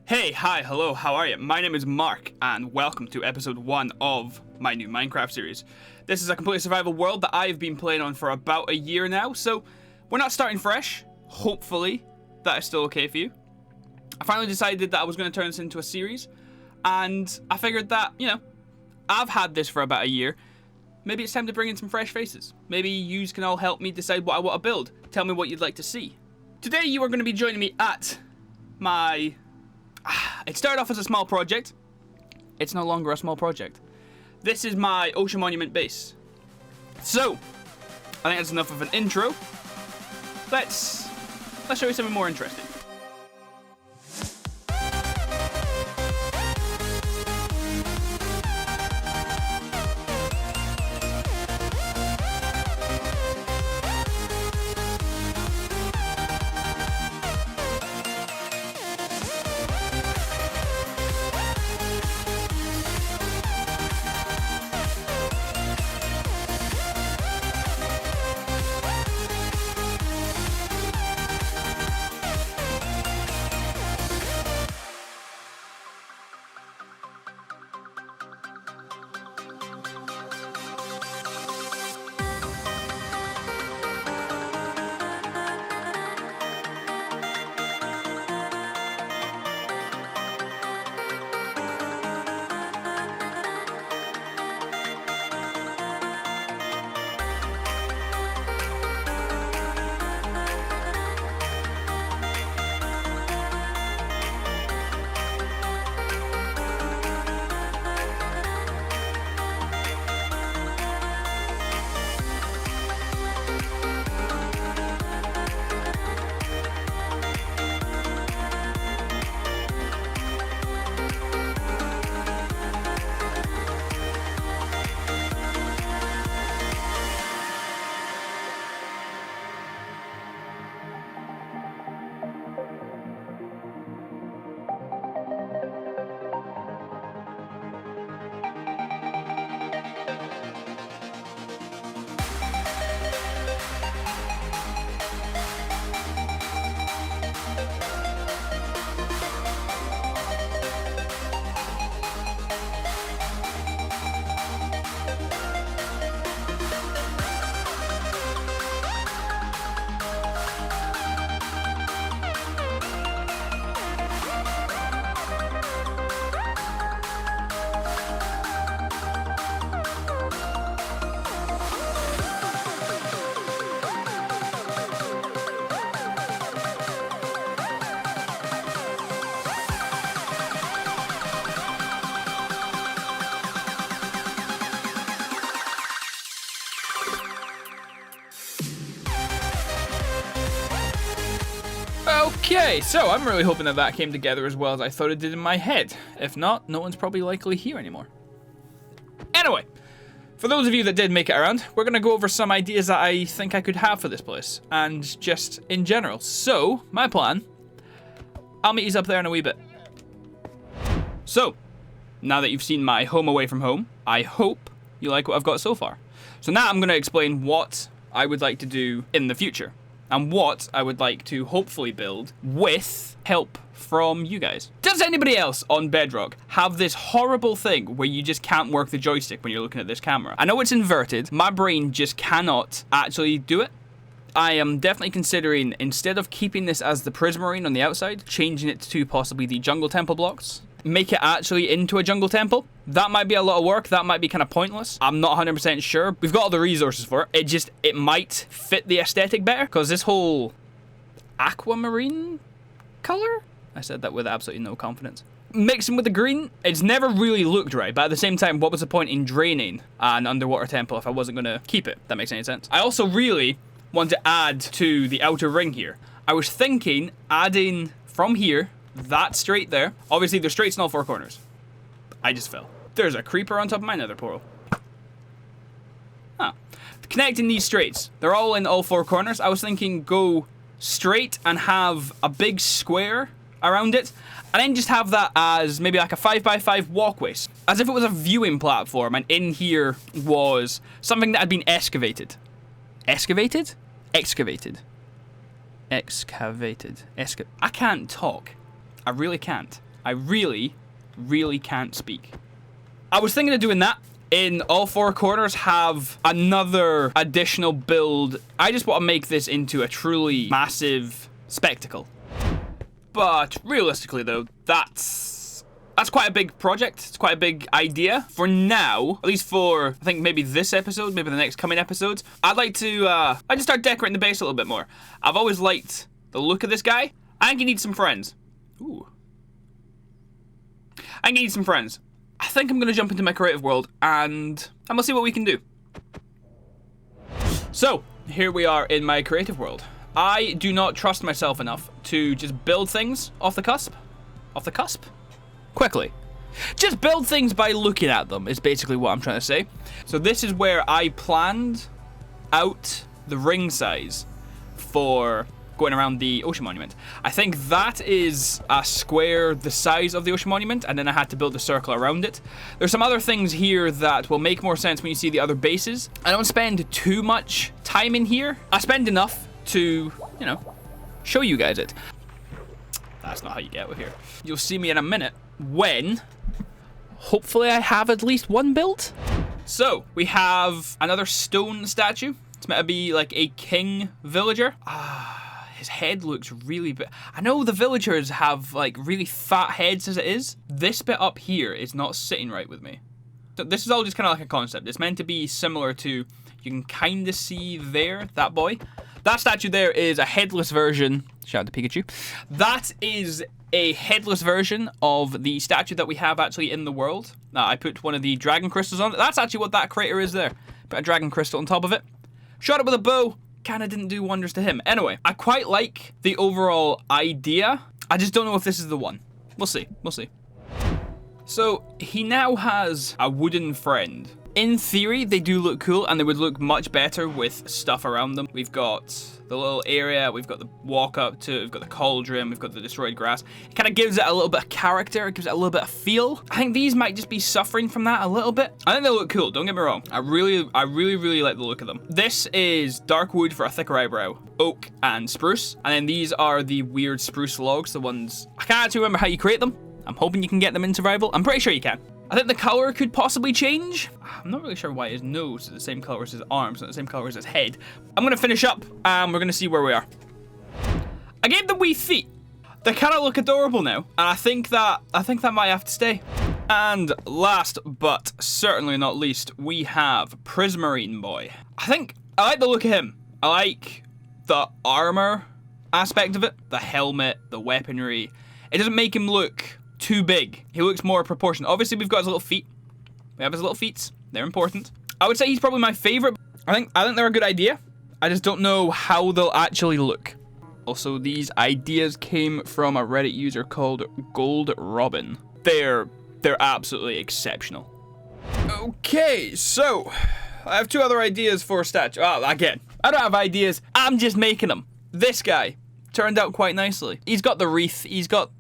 Hey, hi, hello, how are you? My name is Mark, and welcome to episode 1 of my new Minecraft series. This is a completely survival world that I've been playing on for about a year now, so we're not starting fresh. Hopefully, that is still okay for you. I finally decided that I was going to turn this into a series, and I figured that, I've had this for about a year. Maybe it's time to bring in some fresh faces. Maybe you can all help me decide what I want to build. Tell me what you'd like to see. Today, you are going to be joining me at my... It started off as a small project. It's no longer a small project. This is my Ocean Monument base. So, I think that's enough of an intro. Let's show you something more interesting. Okay, so I'm really hoping that came together as well as I thought it did in my head. If not, no one's probably likely here anymore. Anyway, for those of you that did make it around, we're going to go over some ideas that I think I could have for this place, and just in general. So, my plan, I'll meet you up there in a wee bit. So, now that you've seen my home away from home, I hope you like what I've got so far. So now I'm going to explain what I would like to do in the future, and what I would like to hopefully build with help from you guys. Does anybody else on Bedrock have this horrible thing where you just can't work the joystick when you're looking at this camera? I know it's inverted. My brain just cannot actually do it. I am definitely considering, instead of keeping this as the Prismarine on the outside, changing it to possibly the Jungle Temple blocks. Make it actually into a Jungle Temple. That might be a lot of work. That might be kind of pointless. I'm not 100% sure. We've got all the resources for it. It might fit the aesthetic better. Because this whole aquamarine color? I said that with absolutely no confidence. Mixing with the green, it's never really looked right. But at the same time, what was the point in draining an underwater temple if I wasn't going to keep it? If that makes any sense. I also really want to add to the outer ring here. I was thinking adding from here, that straight there. Obviously, there's straights in all four corners. I just fell. There's a creeper on top of my nether portal. Huh. Connecting these straights. They're all in all four corners. I was thinking go straight and have a big square around it. And then just have that as maybe like a 5x5 walkway. As if it was a viewing platform. And in here was something that had been excavated. Excavated? Excavated. Excavated. I can't talk. I really can't. I really, really can't speak. I was thinking of doing that. In all four corners have another additional build. I just want to make this into a truly massive spectacle. But realistically though, that's quite a big project. It's quite a big idea. For now, at least for, I think maybe this episode, maybe the next coming episodes, I'd like to start decorating the base a little bit more. I've always liked the look of this guy. I think he needs some friends. Ooh. I think he needs some friends. I think I'm going to jump into my creative world and we'll see what we can do. So, here we are in my creative world. I do not trust myself enough to just build things off the cusp. Off the cusp? Quickly. Just build things by looking at them is basically what I'm trying to say. So this is where I planned out the ring size for going around the ocean monument. I think that is a square the size of the ocean monument, and then I had to build a circle around it. There's some other things here that will make more sense when you see the other bases. I don't spend too much time in here. I spend enough to, you know, show you guys it. That's not how you get out of here. You'll see me in a minute when, hopefully, I have at least one built. So, we have another stone statue. It's meant to be like a king villager. His head looks really big. I know the villagers have like really fat heads as it is. This bit up here is not sitting right with me. So this is all just kind of like a concept. It's meant to be similar to, you can kind of see there, that boy. That statue there is a headless version. Shout out to Pikachu. That is a headless version of the statue that we have actually in the world. I put one of the dragon crystals on it. That's actually what that crater is there. Put a dragon crystal on top of it. Shot it with a bow. Kind of didn't do wonders to him. Anyway, I quite like the overall idea. I just don't know if this is the one. We'll see. We'll see. So, he now has a wooden friend. In theory, they do look cool, and they would look much better with stuff around them. We've got the little area, we've got the walk up to, we've got the cauldron, we've got the destroyed grass. It kind of gives it a little bit of character, it gives it a little bit of feel. I think these might just be suffering from that a little bit. I think they look cool, don't get me wrong. I really like the look of them. This is dark wood for a thicker eyebrow, oak and spruce. And then these are the weird spruce logs, the ones, I can't actually remember how you create them. I'm hoping you can get them in survival. I'm pretty sure you can. I think the color could possibly change. I'm not really sure why his nose is the same color as his arms, not the same color as his head. I'm gonna finish up and we're gonna see where we are. I gave them wee feet. They kind of look adorable now, and I think that might have to stay. And last but certainly not least, we have Prismarine Boy. I like the look of him. I like the armor aspect of it, the helmet, the weaponry. It doesn't make him look too big. He looks more proportionate. Obviously, we've got his little feet. We have his little feet. They're important. I would say he's probably my favorite. I think they're a good idea. I just don't know how they'll actually look. Also, these ideas came from a Reddit user called Gold Robin. They're absolutely exceptional. Okay, so I have two other ideas for a statue. Oh, again, I don't have ideas. I'm just making them. This guy turned out quite nicely. He's got the wreath. He's got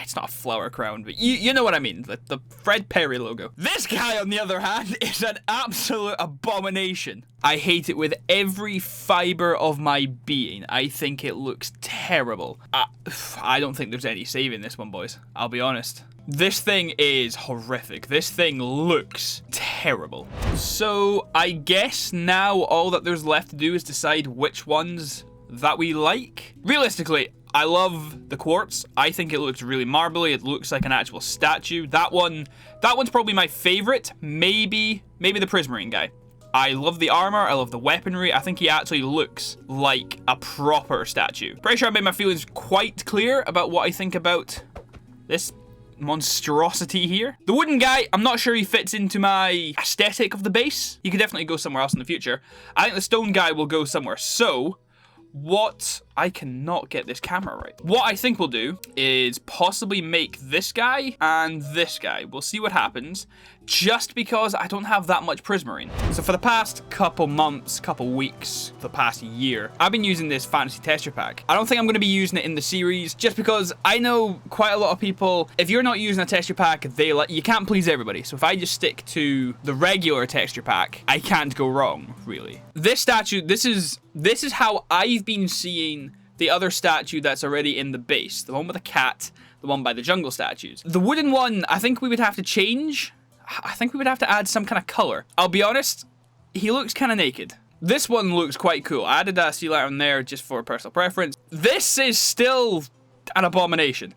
it's not a flower crown, but you know what I mean, the Fred Perry logo. This guy, on the other hand, is an absolute abomination. I hate it with every fiber of my being. I think it looks terrible. I don't think there's any saving this one, boys. I'll be honest. This thing is horrific. This thing looks terrible. So I guess now all that there's left to do is decide which ones that we like. Realistically, I love the quartz. I think it looks really marbly. It looks like an actual statue. That one's probably my favorite. Maybe the Prismarine guy. I love the armor. I love the weaponry. I think he actually looks like a proper statue. Pretty sure I made my feelings quite clear about what I think about this monstrosity here. The wooden guy, I'm not sure he fits into my aesthetic of the base. He could definitely go somewhere else in the future. I think the stone guy will go somewhere. So I cannot get this camera right. What I think we'll do is possibly make this guy and this guy. We'll see what happens, just because I don't have that much Prismarine. So for the past couple months, couple weeks, the past year, I've been using this fantasy texture pack. I don't think I'm going to be using it in the series, just because I know quite a lot of people, if you're not using a texture pack, you can't please everybody. So if I just stick to the regular texture pack, I can't go wrong, really. This statue, this is how I've been seeing the other statue that's already in the base. The one with the cat, the the one by the jungle statues. The wooden one, I think we would have to change. I think we would have to add some kind of color. I'll be honest, he looks kind of naked. This one looks quite cool. I added that sea lion there just for personal preference. This is still an abomination.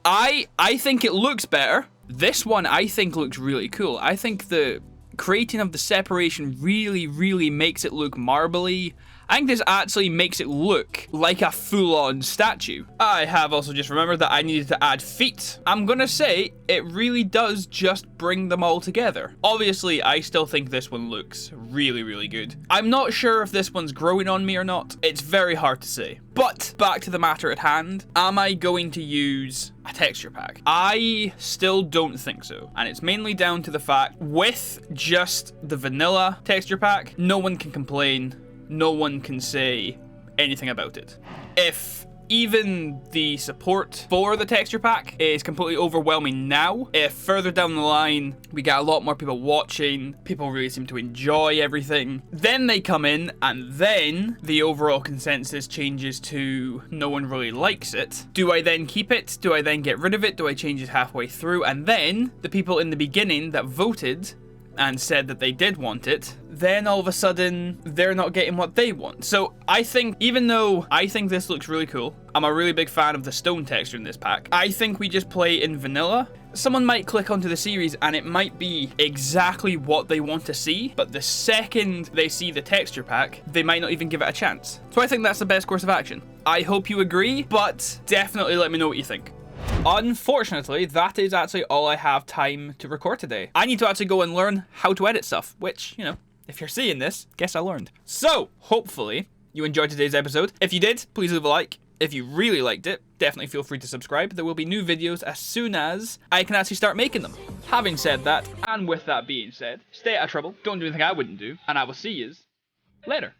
I think it looks better. This one I think looks really cool. I think the creating of the separation really makes it look marbly. I think this actually makes it look like a full-on statue. I have also just remembered that I needed to add feet. I'm gonna say it really does just bring them all together. Obviously, I still think this one looks really good. I'm not sure if this one's growing on me or not. It's very hard to say. But back to the matter at hand, am I going to use a texture pack? I still don't think so. And it's mainly down to the fact with just the vanilla texture pack, no one can complain. No one can say anything about it. If even the support for the texture pack is completely overwhelming now, if further down the line we get a lot more people watching, people really seem to enjoy everything, then they come in and then the overall consensus changes to no one really likes it. Do I then keep it? Do I then get rid of it? Do I change it halfway through? And then the people in the beginning that voted and said that they did want it, then all of a sudden they're not getting what they want. So I think, even though I think this looks really cool, I'm a really big fan of the stone texture in this pack, I think we just play in vanilla. Someone might click onto the series and it might be exactly what they want to see, but the second they see the texture pack, they might not even give it a chance. So I think that's the best course of action. I hope you agree, but definitely let me know what you think. Unfortunately, that is actually all I have time to record today. I need to actually go and learn how to edit stuff, which, you know, if you're seeing this, guess I learned. So, hopefully, you enjoyed today's episode. If you did, please leave a like. If you really liked it, definitely feel free to subscribe. There will be new videos as soon as I can actually start making them. Having said that, and with that being said, stay out of trouble, don't do anything I wouldn't do, and I will see yous later.